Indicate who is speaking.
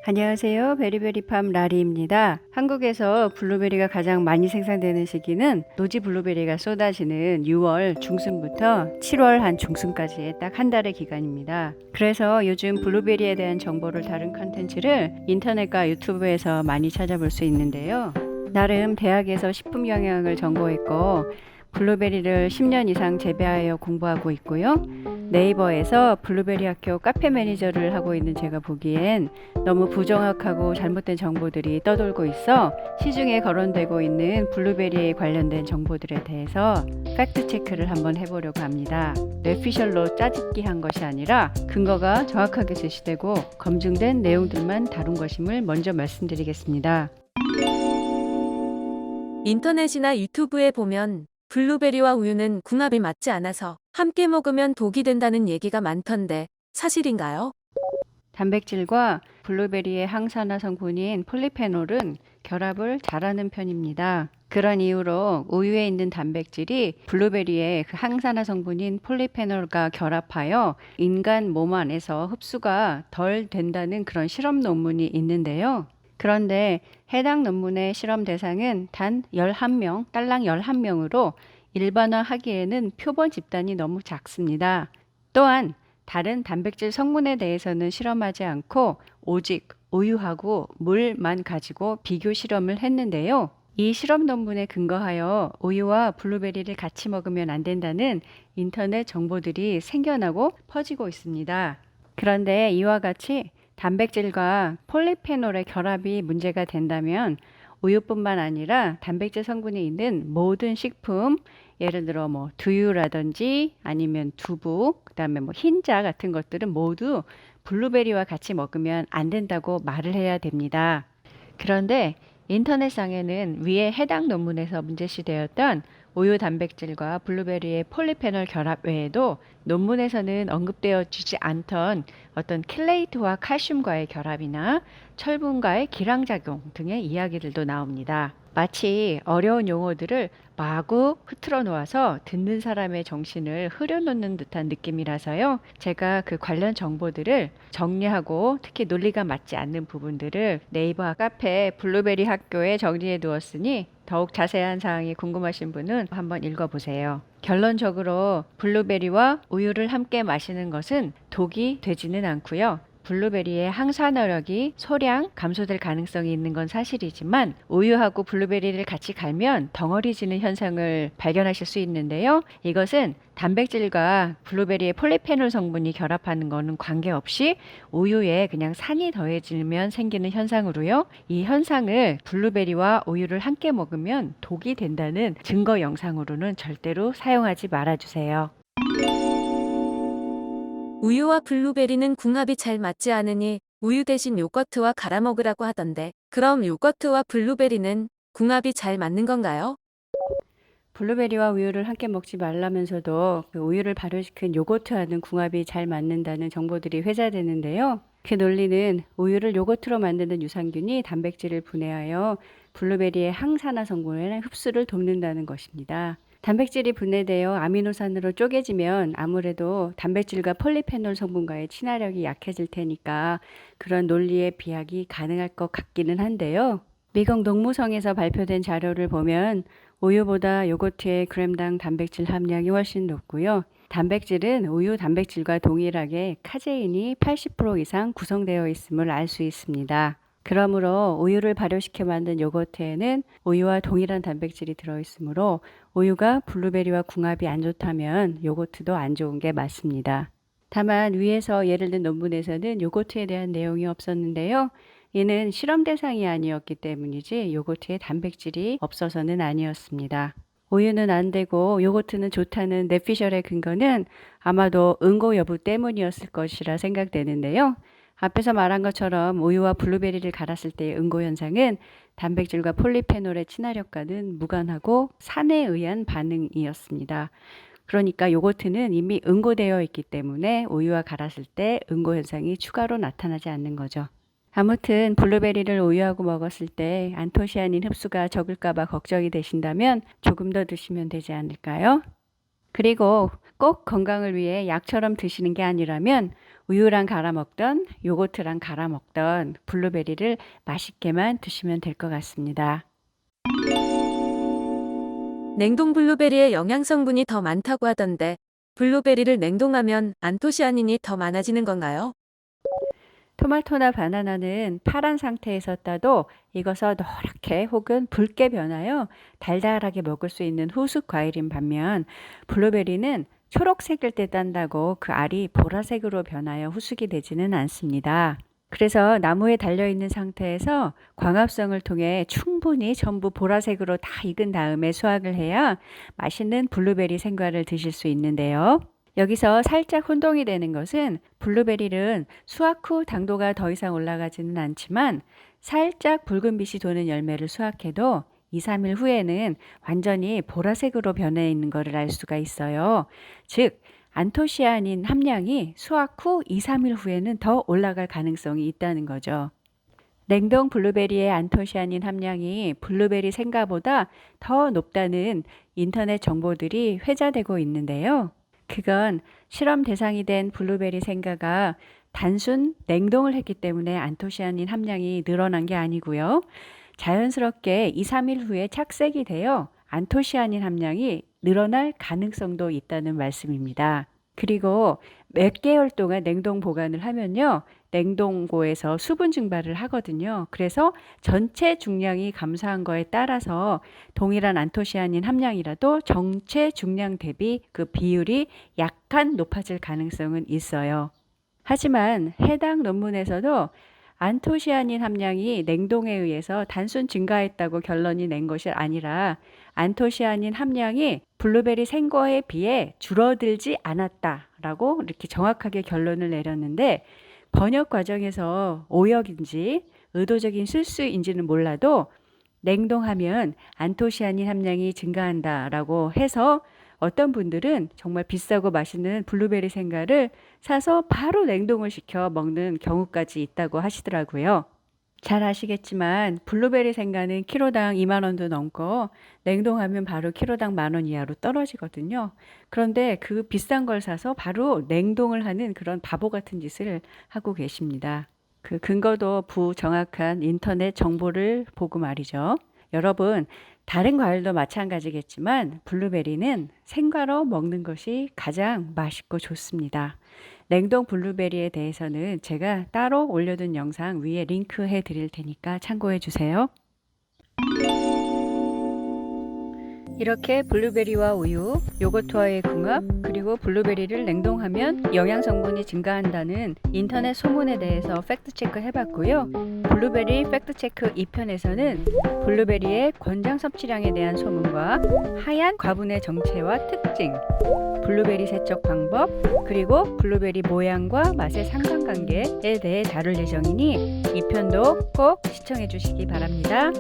Speaker 1: 안녕하세요. 베리베리팜 라리입니다. 한국에서 블루베리가 가장 많이 생산되는 시기는 노지 블루베리가 쏟아지는 6월 중순부터 7월 한 중순까지의 딱 한 달의 기간입니다. 그래서 요즘 블루베리에 대한 정보를 다룬 컨텐츠를 인터넷과 유튜브에서 많이 찾아볼 수 있는데요. 나름 대학에서 식품 영양을 전공했고 블루베리를 10년 이상 재배하여 공부하고 있고요. 네이버에서 블루베리 학교 카페 매니저를 하고 있는 제가 보기엔 너무 부정확하고 잘못된 정보들이 떠돌고 있어 시중에 거론되고 있는 블루베리에 관련된 정보들에 대해서 팩트 체크를 한번 해보려고 합니다. 뇌피셜로 짜집기 한 것이 아니라 근거가 정확하게 제시되고 검증된 내용들만 다룬 것임을 먼저 말씀드리겠습니다.
Speaker 2: 인터넷이나 유튜브에 보면 블루베리와 우유는 궁합이 맞지 않아서 함께 먹으면 독이 된다는 얘기가 많던데 사실인가요?
Speaker 1: 단백질과 블루베리의 항산화 성분인 폴리페놀은 결합을 잘하는 편입니다. 그런 이유로 우유에 있는 단백질이 블루베리의 그 항산화 성분인 폴리페놀과 결합하여 인간 몸 안에서 흡수가 덜 된다는 그런 실험 논문이 있는데요. 그런데 해당 논문의 실험 대상은 단 11명, 딸랑 11명으로 일반화하기에는 표본 집단이 너무 작습니다. 또한 다른 단백질 성분에 대해서는 실험하지 않고 오직 우유하고 물만 가지고 비교 실험을 했는데요. 이 실험 논문에 근거하여 우유와 블루베리를 같이 먹으면 안 된다는 인터넷 정보들이 생겨나고 퍼지고 있습니다. 그런데 이와 같이 단백질과 폴리페놀의 결합이 문제가 된다면 우유뿐만 아니라 단백질 성분이 있는 모든 식품, 예를 들어 뭐 두유라든지 아니면 두부, 그다음에 뭐 흰자 같은 것들은 모두 블루베리와 같이 먹으면 안 된다고 말을 해야 됩니다. 그런데 인터넷상에는 위에 해당 논문에서 문제시되었던 우유 단백질과 블루베리의 폴리페놀 결합 외에도 논문에서는 언급되어지지 않던 어떤 킬레이트와 칼슘과의 결합이나 철분과의 기량작용 등의 이야기들도 나옵니다. 마치 어려운 용어들을 마구 흐트러 놓아서 듣는 사람의 정신을 흐려놓는 듯한 느낌이라서요. 제가 그 관련 정보들을 정리하고 특히 논리가 맞지 않는 부분들을 네이버 카페 블루베리 학교에 정리해 두었으니 더욱 자세한 사항이 궁금하신 분은 한번 읽어보세요. 결론적으로 블루베리와 우유를 함께 마시는 것은 독이 되지는 않고요. 블루베리의 항산화력이 소량 감소될 가능성이 있는 건 사실이지만 우유하고 블루베리를 같이 갈면 덩어리지는 현상을 발견하실 수 있는데요. 이것은 단백질과 블루베리의 폴리페놀 성분이 결합하는 것은 관계없이 우유에 그냥 산이 더해지면 생기는 현상으로요. 이 현상을 블루베리와 우유를 함께 먹으면 독이 된다는 증거 영상으로는 절대로 사용하지 말아주세요.
Speaker 2: 우유와 블루베리는 궁합이 잘 맞지 않으니 우유 대신 요거트와 갈아 먹으라고 하던데 그럼 요거트와 블루베리는 궁합이 잘 맞는 건가요?
Speaker 1: 블루베리와 우유를 함께 먹지 말라면서도 그 우유를 발효시킨 요거트와는 궁합이 잘 맞는다는 정보들이 회자되는데요. 그 논리는 우유를 요거트로 만드는 유산균이 단백질을 분해하여 블루베리의 항산화 성분의 흡수를 돕는다는 것입니다. 단백질이 분해되어 아미노산으로 쪼개지면 아무래도 단백질과 폴리페놀 성분과의 친화력이 약해질 테니까 그런 논리의 비약이 가능할 것 같기는 한데요. 미국 농무성에서 발표된 자료를 보면 우유보다 요거트의 그램당 단백질 함량이 훨씬 높고요. 단백질은 우유 단백질과 동일하게 카제인이 80% 이상 구성되어 있음을 알 수 있습니다. 그러므로 우유를 발효시켜 만든 요거트에는 우유와 동일한 단백질이 들어있으므로 우유가 블루베리와 궁합이 안 좋다면 요거트도 안 좋은 게 맞습니다. 다만 위에서 예를 든 논문에서는 요거트에 대한 내용이 없었는데요. 이는 실험 대상이 아니었기 때문이지 요거트에 단백질이 없어서는 아니었습니다. 우유는 안 되고 요거트는 좋다는 뇌피셜의 근거는 아마도 응고 여부 때문이었을 것이라 생각되는데요. 앞에서 말한 것처럼 우유와 블루베리를 갈았을 때의 응고 현상은 단백질과 폴리페놀의 친화력과는 무관하고 산에 의한 반응이었습니다. 그러니까 요거트는 이미 응고되어 있기 때문에 우유와 갈았을 때 응고 현상이 추가로 나타나지 않는 거죠. 아무튼 블루베리를 우유하고 먹었을 때 안토시아닌 흡수가 적을까봐 걱정이 되신다면 조금 더 드시면 되지 않을까요? 그리고 꼭 건강을 위해 약처럼 드시는 게 아니라면 우유랑 갈아 먹던 요거트랑 갈아 먹던 블루베리를 맛있게만 드시면 될 것 같습니다.
Speaker 2: 냉동 블루베리에 영양 성분이 더 많다고 하던데 블루베리를 냉동하면 안토시아닌이 더 많아지는 건가요?
Speaker 1: 토마토나 바나나는 파란 상태에서 따도 익어서 노랗게 혹은 붉게 변하여 달달하게 먹을 수 있는 후숙 과일인 반면 블루베리는 초록색일 때 딴다고 그 알이 보라색으로 변하여 후숙이 되지는 않습니다. 그래서 나무에 달려있는 상태에서 광합성을 통해 충분히 전부 보라색으로 다 익은 다음에 수확을 해야 맛있는 블루베리 생과를 드실 수 있는데요. 여기서 살짝 혼동이 되는 것은 블루베리는 수확 후 당도가 더 이상 올라가지는 않지만 살짝 붉은빛이 도는 열매를 수확해도 2, 3일 후에는 완전히 보라색으로 변해 있는 것을 알 수가 있어요. 즉 안토시아닌 함량이 수확 후 2, 3일 후에는 더 올라갈 가능성이 있다는 거죠. 냉동 블루베리의 안토시아닌 함량이 블루베리 생과보다 더 높다는 인터넷 정보들이 회자되고 있는데요. 그건 실험 대상이 된 블루베리 생과가 단순 냉동을 했기 때문에 안토시아닌 함량이 늘어난 게 아니고요. 자연스럽게 2, 3일 후에 착색이 되어 안토시아닌 함량이 늘어날 가능성도 있다는 말씀입니다. 그리고 몇 개월 동안 냉동 보관을 하면요. 냉동고에서 수분 증발을 하거든요. 그래서 전체 중량이 감소한 거에 따라서 동일한 안토시아닌 함량이라도 전체 중량 대비 그 비율이 약간 높아질 가능성은 있어요. 하지만 해당 논문에서도 안토시아닌 함량이 냉동에 의해서 단순 증가했다고 결론이 낸 것이 아니라 안토시아닌 함량이 블루베리 생과에 비해 줄어들지 않았다라고 이렇게 정확하게 결론을 내렸는데 번역 과정에서 오역인지 의도적인 실수인지는 몰라도 냉동하면 안토시아닌 함량이 증가한다라고 해서 어떤 분들은 정말 비싸고 맛있는 블루베리 생과를 사서 바로 냉동을 시켜 먹는 경우까지 있다고 하시더라고요. 잘 아시겠지만 블루베리 생과는 키로당 2만 원도 넘고 냉동하면 바로 키로당 10,000원 이하로 떨어지거든요. 그런데 그 비싼 걸 사서 바로 냉동을 하는 그런 바보 같은 짓을 하고 계십니다. 그 근거도 부정확한 인터넷 정보를 보고 말이죠. 여러분, 다른 과일도 마찬가지겠지만 블루베리는 생과로 먹는 것이 가장 맛있고 좋습니다. 냉동 블루베리에 대해서는 제가 따로 올려둔 영상 위에 링크해 드릴 테니까 참고해 주세요. 이렇게 블루베리와 우유, 요거트와의 궁합, 그리고 블루베리를 냉동하면 영양 성분이 증가한다는 인터넷 소문에 대해서 팩트 체크 해봤고요. 블루베리 팩트 체크 2편에서는 블루베리의 권장 섭취량에 대한 소문과 하얀 과분의 정체와 특징, 블루베리 세척 방법, 그리고 블루베리 모양과 맛의 상관관계에 대해 다룰 예정이니 2편도 꼭 시청해 주시기 바랍니다.